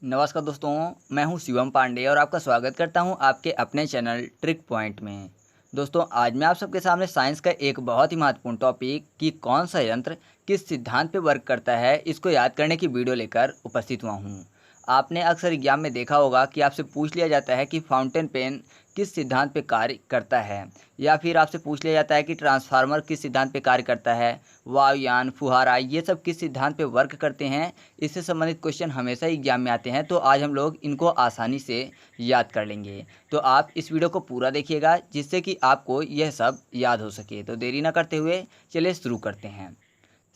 नमस्कार दोस्तों, मैं हूं शिवम पांडे और आपका स्वागत करता हूं आपके अपने चैनल ट्रिक पॉइंट में। दोस्तों, आज मैं आप सबके सामने साइंस का एक बहुत ही महत्वपूर्ण टॉपिक कि कौन सा यंत्र किस सिद्धांत पर वर्क करता है, इसको याद करने की वीडियो लेकर उपस्थित हुआ हूं। आपने अक्सर एग्जाम में देखा होगा कि आपसे पूछ लिया जाता है कि फाउंटेन पेन किस सिद्धांत पे कार्य करता है, या फिर आपसे पूछ लिया जाता है कि ट्रांसफार्मर किस सिद्धांत पे कार्य करता है, वायुयान, फुहारा, ये सब किस सिद्धांत पे वर्क करते हैं। इससे संबंधित क्वेश्चन हमेशा ही एग्जाम में आते हैं, तो आज हम लोग इनको आसानी से याद कर लेंगे। तो आप इस वीडियो को पूरा देखिएगा जिससे कि आपको यह सब याद हो सके। तो देरी ना करते हुए चलिए शुरू करते हैं।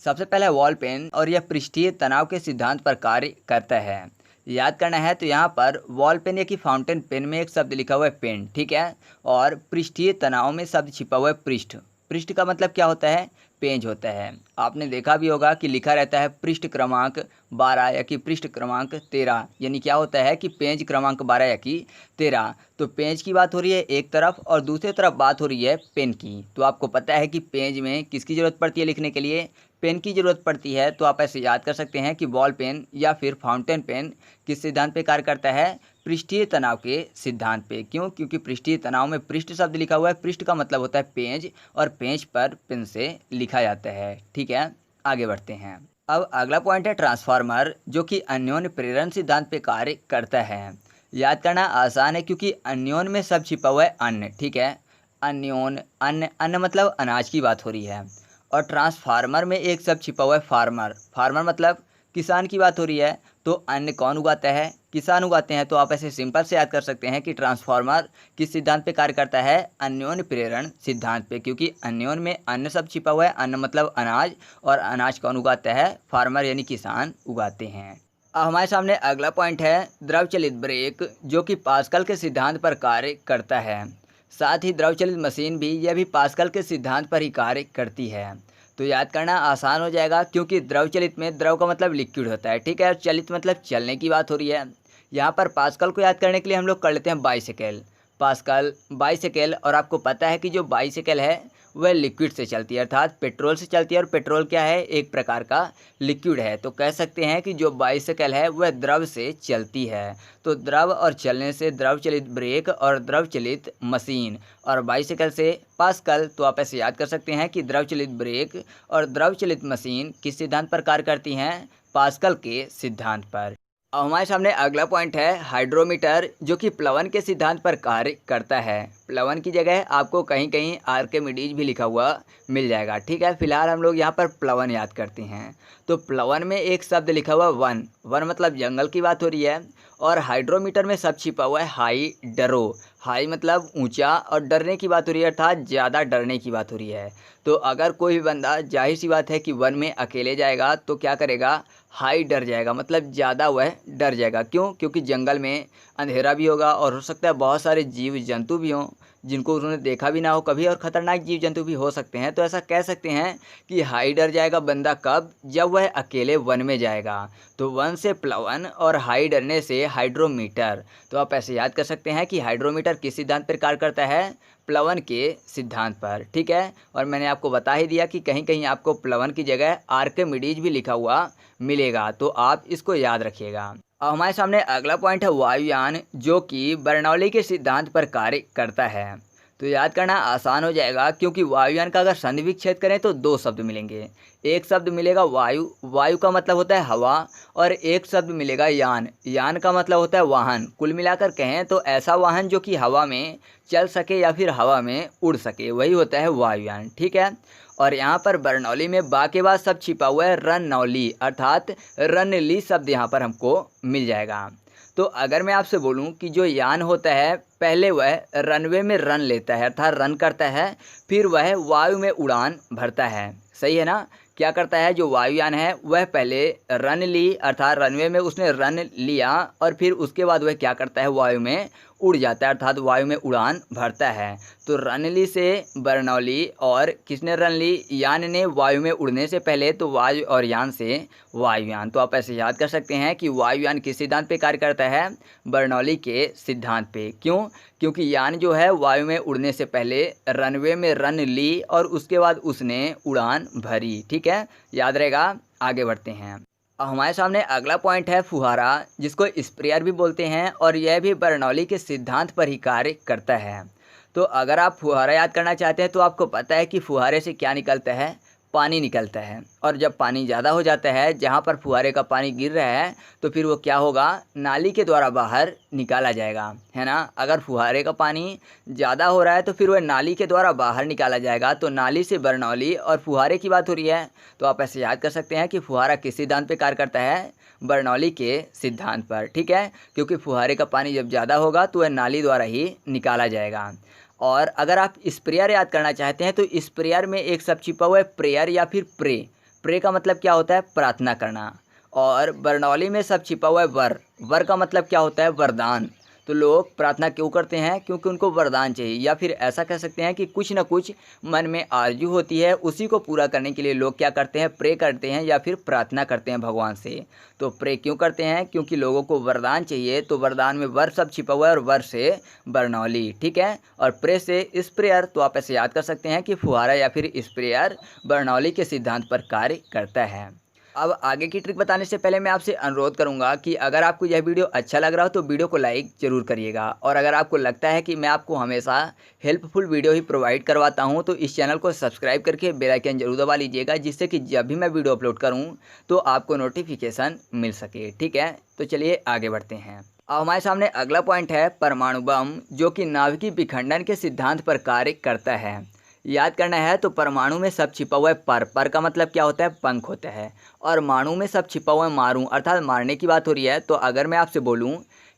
सबसे पहले वॉल पेन, और यह पृष्ठीय तनाव के सिद्धांत पर कार्य करता है। याद करना है तो यहाँ पर वॉल पेन या कि फाउंटेन पेन में एक शब्द लिखा हुआ है पेन, ठीक है, और पृष्ठीय तनाव में शब्द छिपा हुआ है पृष्ठ। पृष्ठ का मतलब क्या होता है? पेज होता है। आपने देखा भी होगा कि लिखा रहता है पृष्ठ क्रमांक 12 या कि पृष्ठ क्रमांक 13, यानी क्या होता है कि पेज क्रमांक 12 या कि 13। तो पेज की बात हो रही है एक तरफ और दूसरी तरफ बात हो रही है पेन की। तो आपको पता है कि पेज में किसकी ज़रूरत पड़ती है लिखने के लिए? पेन की ज़रूरत पड़ती है। तो आप ऐसे याद कर सकते हैं कि बॉल पेन या फिर फाउंटेन पेन किस सिद्धांत पे कार्य करता है? पृष्ठीय तनाव के सिद्धांत पे। क्यों? क्योंकि पृष्ठीय तनाव में पृष्ठ शब्द लिखा हुआ है। पृष्ठ का मतलब होता है पेज, और पेज पर पेन से लिखा जाता है। ठीक है, आगे बढ़ते हैं। अब अगला पॉइंट है ट्रांसफार्मर, जो कि अन्योन्य प्रेरण सिद्धांत पे कार्य करता है। याद करना आसान है क्योंकि अन्योन में सब छिपा हुआ है अन्न, ठीक है। अन्योन, अन्न, अन्न मतलब अनाज की बात हो रही है। और ट्रांसफार्मर में एक शब्द छिपा हुआ है फार्मर। फार्मर मतलब किसान की बात हो रही है। तो अन्न कौन उगाता है? किसान उगाते हैं। तो आप ऐसे सिंपल से याद कर सकते हैं कि ट्रांसफार्मर किस सिद्धांत पे कार्य करता है? अन्योन्य प्रेरण सिद्धांत पे। क्योंकि अन्योन में अन्न शब्द छिपा हुआ है। अन्न मतलब अनाज, और अनाज कौन उगाता है? फार्मर यानी किसान उगाते हैं। अब हमारे सामने अगला पॉइंट है द्रव चलित ब्रेक, जो कि पास्कल के सिद्धांत पर कार्य करता है। साथ ही द्रव चलित मशीन भी, यह भी पास्कल के सिद्धांत पर ही कार्य करती है। तो याद करना आसान हो जाएगा क्योंकि द्रव चलित में द्रव का मतलब लिक्विड होता है, ठीक है, और चलित मतलब चलने की बात हो रही है। यहाँ पर पास्कल को याद करने के लिए हम लोग कर लेते हैं बाइसिकल। पास्कल, बाइसिकल, और आपको पता है कि जो बाइसिकल है वह लिक्विड से चलती है, अर्थात पेट्रोल से चलती है। और पेट्रोल क्या है? एक प्रकार का लिक्विड है। तो कह सकते हैं कि जो बाइसिकल है वह द्रव से चलती है। तो द्रव और चलने से द्रव चलित ब्रेक और द्रव चलित मशीन, और बाइसिकल से पास्कल। तो आप ऐसे याद कर सकते हैं कि द्रव चलित ब्रेक और द्रव चलित मशीन किस सिद्धांत पर कार्य करती हैं? पास्कल के सिद्धांत पर। अब हमारे सामने अगला पॉइंट है हाइड्रोमीटर, जो कि प्लवन के सिद्धांत पर कार्य करता है। प्लवन की जगह आपको कहीं कहीं आर्किमिडीज भी लिखा हुआ मिल जाएगा, ठीक है। फिलहाल हम लोग यहाँ पर प्लवन याद करते हैं। तो प्लवन में एक शब्द लिखा हुआ वन, वन मतलब जंगल की बात हो रही है। और हाइड्रोमीटर में शब्द छिपा हुआ है हाई डरो। हाई मतलब ऊंचा, और डरने की बात हो रही है, अर्थात ज़्यादा डरने की बात हो रही है। तो अगर कोई भी बंदा, जाहिर सी बात है कि वन में अकेले जाएगा तो क्या करेगा? हाई डर जाएगा, मतलब ज़्यादा वह डर जाएगा। क्यों? क्योंकि जंगल में अंधेरा भी होगा और हो सकता है बहुत सारे जीव जंतु भी हों जिनको उन्होंने देखा भी ना हो कभी, और ख़तरनाक जीव जंतु भी हो सकते हैं। तो ऐसा कह सकते हैं कि हाई डर जाएगा बंदा कब? जब वह अकेले वन में जाएगा। तो वन से प्लवन और हाई डरने से हाइड्रोमीटर। तो आप ऐसे याद कर सकते हैं कि हाइड्रोमीटर किस सिद्धांत पर कार्य करता है? प्लवन के सिद्धांत पर, ठीक है। और मैंने आपको बता ही दिया कि कहीं कहीं आपको प्लवन की जगह आर्किमिडीज भी लिखा हुआ मिलेगा, तो आप इसको याद रखिएगा। अब हमारे सामने अगला पॉइंट है वायुयान, जो कि बर्नौली के सिद्धांत पर कार्य करता है। तो याद करना आसान हो जाएगा क्योंकि वायुयान का अगर संधि विच्छेद करें तो दो शब्द मिलेंगे। एक शब्द मिलेगा वायु, वायु का मतलब होता है हवा, और एक शब्द मिलेगा यान, यान का मतलब होता है वाहन। कुल मिलाकर कहें तो ऐसा वाहन जो कि हवा में चल सके या फिर हवा में उड़ सके, वही होता है वायुयान, ठीक है। और यहाँ पर बर्नौली में बा के बाद सब छिपा हुआ है रनौली, अर्थात रनली शब्द यहाँ पर हमको मिल जाएगा। तो अगर मैं आपसे बोलूं कि जो यान होता है पहले वह रनवे में रन लेता है, अर्थात रन करता है, फिर वह वायु में उड़ान भरता है, सही है ना। क्या करता है? जो वायुयान है वह पहले रन ली, अर्थात रनवे में उसने रन लिया, और फिर उसके बाद वह क्या करता है? वायु में उड़ जाता है, अर्थात वायु में उड़ान भरता है। तो रनली से बर्नौली, और किसने रन ली? यान ने वायु में उड़ने से पहले। तो वायु और यान से वायुयान। तो आप ऐसे याद कर सकते हैं कि वायुयान किस सिद्धांत पे कार्य करता है? बर्नौली के सिद्धांत पे। क्यों? क्योंकि यान जो है वायु में उड़ने से पहले रनवे में रन ली और उसके बाद उसने उड़ान भरी, ठीक है, याद रहेगा। आगे बढ़ते हैं। हमारे सामने अगला पॉइंट है फुहारा, जिसको स्प्रेयर भी बोलते हैं और यह भी बर्नौली के सिद्धांत पर ही कार्य करता है। तो अगर आप फुहारा याद करना चाहते हैं तो आपको पता है कि फुहारे से क्या निकलता है, पानी निकलता है। और जब पानी ज़्यादा हो जाता है, जहाँ पर फुहारे का पानी गिर रहा है, तो फिर वो क्या होगा, नाली के द्वारा बाहर निकाला जाएगा, है ना। अगर फुहारे का पानी ज़्यादा हो रहा है तो फिर वह नाली के द्वारा बाहर निकाला जाएगा। तो नाली से बर्नौली और फुहारे की बात हो रही है, तो आप ऐसे याद कर सकते हैं कि फुहारा किस सिद्धांत पर कार्य करता है, बर्नौली के सिद्धांत पर, ठीक है। क्योंकि फुहारे का पानी जब ज़्यादा होगा तो वह नाली द्वारा ही निकाला जाएगा। और अगर आप स्प्रेयर याद करना चाहते हैं तो स्प्रेयर में एक शब्द छिपा हुआ है, प्रेयर या फिर प्रे। प्रे का मतलब क्या होता है, प्रार्थना करना। और बर्नौली में शब्द छिपा हुआ है वर। वर का मतलब क्या होता है, वरदान। तो लोग प्रार्थना क्यों करते हैं, क्योंकि उनको वरदान चाहिए, या फिर ऐसा कह सकते हैं कि कुछ ना कुछ मन में आरजू होती है, उसी को पूरा करने के लिए लोग क्या करते हैं, प्रे करते हैं या फिर प्रार्थना करते हैं भगवान से। तो प्रे क्यों करते हैं, क्योंकि लोगों को वरदान चाहिए। तो वरदान में वर सब छिपा हुआ है और वर से बर्नौली, ठीक है। और प्रे से स्प्रेयर, तो आप ऐसे याद कर सकते हैं कि फुहारा या फिर स्प्रेयर बर्नौली के सिद्धांत पर कार्य करता है। अब आगे की ट्रिक बताने से पहले मैं आपसे अनुरोध करूंगा कि अगर आपको यह वीडियो अच्छा लग रहा हो तो वीडियो को लाइक ज़रूर करिएगा। और अगर आपको लगता है कि मैं आपको हमेशा हेल्पफुल वीडियो ही प्रोवाइड करवाता हूं, तो इस चैनल को सब्सक्राइब करके बेल आइकन जरूर दबा लीजिएगा, जिससे कि जब भी मैं वीडियो अपलोड करूं तो आपको नोटिफिकेशन मिल सके, ठीक है। तो चलिए आगे बढ़ते हैं। अब हमारे सामने अगला पॉइंट है परमाणु बम, जो कि नाभिकीय विखंडन के सिद्धांत पर कार्य करता है। याद करना है तो परमाणु में सब छिपा हुआ है पर का मतलब क्या होता है, पंख होता है। और माणु में सब छिपा हुआ है मारूं, अर्थात मारने की बात हो रही है। तो अगर मैं आपसे बोलूं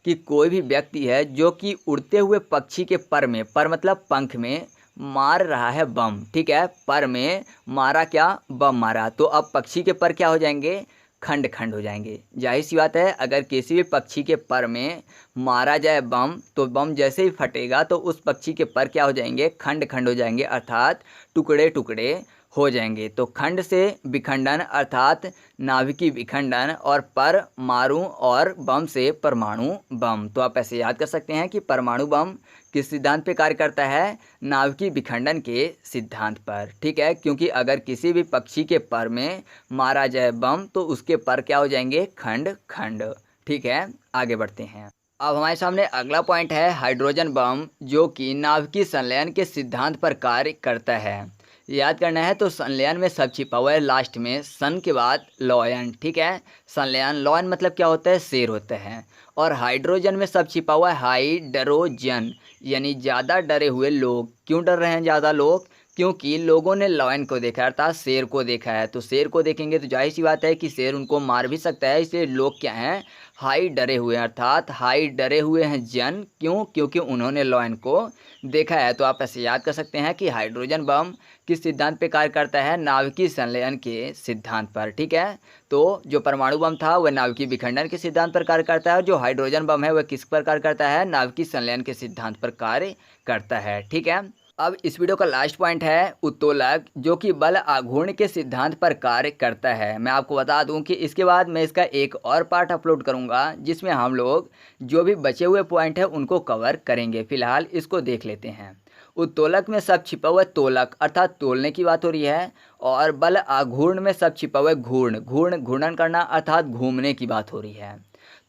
कि कोई भी व्यक्ति है जो कि उड़ते हुए पक्षी के पर में, पर मतलब पंख में, मार रहा है बम, ठीक है। पर में मारा क्या, बम मारा, तो अब पक्षी के पर क्या हो जाएंगे, खंड खंड हो जाएंगे। जाहिर सी बात है, अगर किसी भी पक्षी के पर में मारा जाए बम, तो बम जैसे ही फटेगा तो उस पक्षी के पर क्या हो जाएंगे, खंड खंड हो जाएंगे, अर्थात टुकड़े टुकड़े हो जाएंगे। तो खंड से विखंडन अर्थात नाभिकीय विखंडन, और पर मारू और बम से परमाणु बम। तो आप ऐसे याद कर सकते हैं कि परमाणु बम किस सिद्धांत पे कार्य करता है, नाभिकीय विखंडन के सिद्धांत पर, ठीक है। क्योंकि अगर किसी भी पक्षी के पर में मारा जाए बम तो उसके पर क्या हो जाएंगे, खंड खंड, ठीक है। आगे बढ़ते हैं। अब हमारे सामने अगला पॉइंट है हाइड्रोजन बम, जो कि नाभिकीय संलयन के सिद्धांत पर कार्य करता है। याद करना है तो संलयन में सब छिपा हुआ है, लास्ट में सन के बाद लॉयन, ठीक है। संलयन, लॉयन मतलब क्या होता है, शेर होता है। और हाइड्रोजन में सब छिपा हुआ है हाइड्रोजन, यानी ज़्यादा डरे हुए लोग। क्यों डर रहे हैं ज़्यादा लोग, क्योंकि लोगों ने लॉयन को देखा है, अर्थात शेर को देखा है। तो शेर को देखेंगे तो जाहिर सी बात है कि शेर उनको मार भी सकता है, इसलिए लोग क्या हैं, हाई डरे हुए हैं, अर्थात हाई डरे हुए हैं जन। क्यों, क्योंकि उन्होंने लॉयन को देखा है। तो आप ऐसे याद कर सकते हैं कि हाइड्रोजन बम किस सिद्धांत पे कार्य करता है, नाभिकीय संलयन के सिद्धांत पर, ठीक है। तो जो परमाणु बम था वह नाभिकीय विखंडन के सिद्धांत पर कार्य करता है, और जो हाइड्रोजन बम है वह किस पर कार्य करता है, नाभिकीय संलयन के सिद्धांत पर कार्य करता है, ठीक है। अब इस वीडियो का लास्ट पॉइंट है उत्तोलक, जो कि बल आघूर्ण के सिद्धांत पर कार्य करता है। मैं आपको बता दूं कि इसके बाद मैं इसका एक और पार्ट अपलोड करूंगा, जिसमें हम लोग जो भी बचे हुए पॉइंट है उनको कवर करेंगे। फिलहाल इसको देख लेते हैं। उत्तोलक में सब छिपा हुआ तोलक, अर्थात तोलने की बात हो रही है। और बल आघूर्ण में सब छिपा हुआ घूर्ण, घूर्णन करना अर्थात घूमने की बात हो रही है।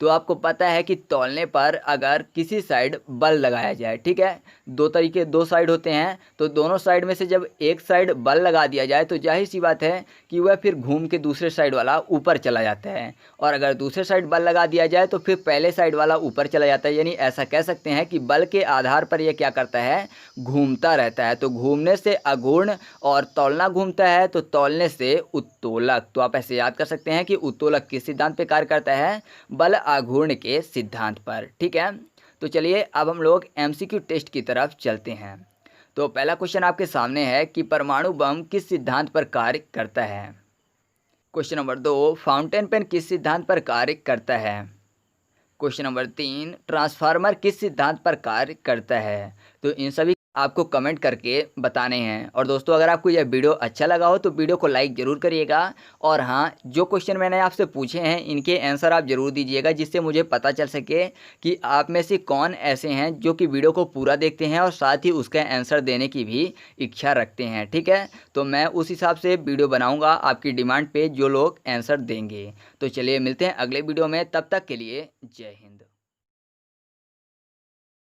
तो आपको पता है कि तौलने पर अगर किसी साइड बल लगाया जाए, ठीक है, दो साइड होते हैं, तो दोनों साइड में से जब एक साइड बल लगा दिया जाए तो जाहिर सी बात है कि वह फिर घूम के दूसरे साइड वाला ऊपर चला जाता है। और अगर दूसरे साइड बल लगा दिया जाए तो फिर पहले साइड वाला ऊपर चला जाता है। यानी ऐसा कह सकते हैं कि बल के आधार पर यह क्या करता है, घूमता रहता है। तो घूमने से अघूर्ण, और तौलना घूमता है तो तौलने से उत्तोलक। तो आप ऐसे याद कर सकते हैं कि उत्तोलक किस सिद्धांत पर कार्य करता है, बल आघूर्ण के सिद्धांत पर, ठीक है। तो चलिए अब हम लोग एमसीक्यू टेस्ट की तरफ चलते हैं। तो पहला क्वेश्चन आपके सामने है कि परमाणु बम किस सिद्धांत पर कार्य करता है। क्वेश्चन नंबर 2, फाउंटेन पेन किस सिद्धांत पर कार्य करता है। क्वेश्चन नंबर 3, ट्रांसफार्मर किस सिद्धांत पर कार्य करता है। तो इन सभी आपको कमेंट करके बताने हैं। और दोस्तों अगर आपको यह वीडियो अच्छा लगा हो तो वीडियो को लाइक ज़रूर करिएगा। और हाँ, जो क्वेश्चन मैंने आपसे पूछे हैं इनके आंसर आप ज़रूर दीजिएगा, जिससे मुझे पता चल सके कि आप में से कौन ऐसे हैं जो कि वीडियो को पूरा देखते हैं और साथ ही उसका आंसर देने की भी इच्छा रखते हैं। ठीक है, तो मैं उस हिसाब से वीडियो बनाऊँगा आपकी डिमांड पे जो लोग आंसर देंगे। तो चलिए मिलते हैं अगले वीडियो में, तब तक के लिए जय हिंद।